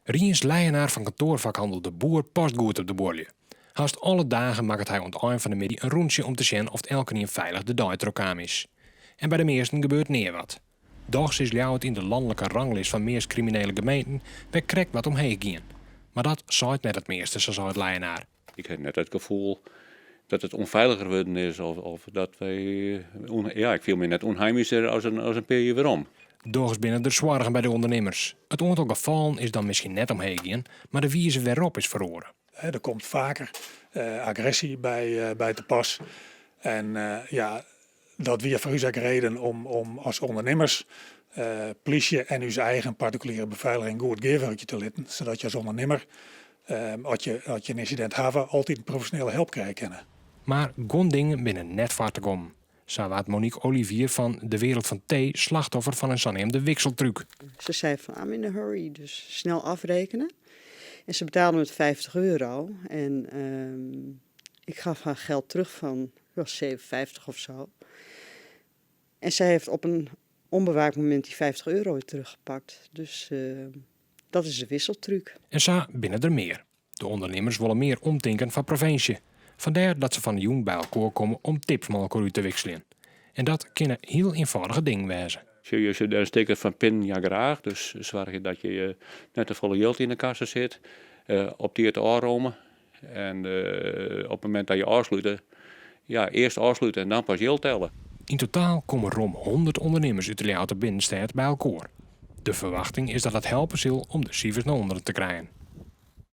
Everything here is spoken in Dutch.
Riens Leijenaar van kantoorvakhandel De Boer past goed op de boerlje. Haast alle dagen maakt hij aan het eind van de middag een rondje om te zien of het elke veilig de dag terugkwam is. En bij de meesten gebeurt neer wat. Dochs is Ljouwert in de landelijke ranglist van meest criminele gemeenten bij krek wat omheen gaan. Maar dat zaait net het meeste, zo zei het Leijenaar. Ik heb net het gevoel dat het onveiliger geworden is of dat wij... ik viel me net onheimiger als een paar jaar waarom. Dochs binnen de zorgen bij de ondernemers. Het aantal gevallen is dan misschien net omheen gaan, maar de wijze waarop is verloren. Er komt vaker agressie bij te pas. En dat weer voor u ook reden om als ondernemers politie en uw eigen particuliere beveiliging goed geven te laten. Zodat je als ondernemer, als je een incident hebt, altijd professionele hulp krijgen. Maar gondingen binnen net vaart te komen. Zo was Monique Olivier van De Wereld van Thee slachtoffer van een zogenaamde wikseltruc. Ze zei van I'm in a hurry, dus snel afrekenen. En ze betaalde met €50. En ik gaf haar geld terug van €7,50 of zo. En zij heeft op een onbewaakt moment die €50 weer teruggepakt. Dus dat is de wisseltruc. En zo binnen er meer. De ondernemers willen meer omdenken van preventie. Vandaar dat ze van de jong bij elkaar komen om tips met elkaar uit te wisselen. En dat kunnen heel eenvoudige dingen wezen. Als je daar steken van pin, ja graag. Dus zorg dat je net te volle geld in de kassen zit. Op die te aanromen. En op het moment dat je afsluit, eerst afsluiten en dan pas geld tellen. In totaal komen ruim 100 ondernemers uit de Ljouwerter binnenstad bij elkaar. De verwachting is dat het helpen zal om de cijfers naar onderen te krijgen.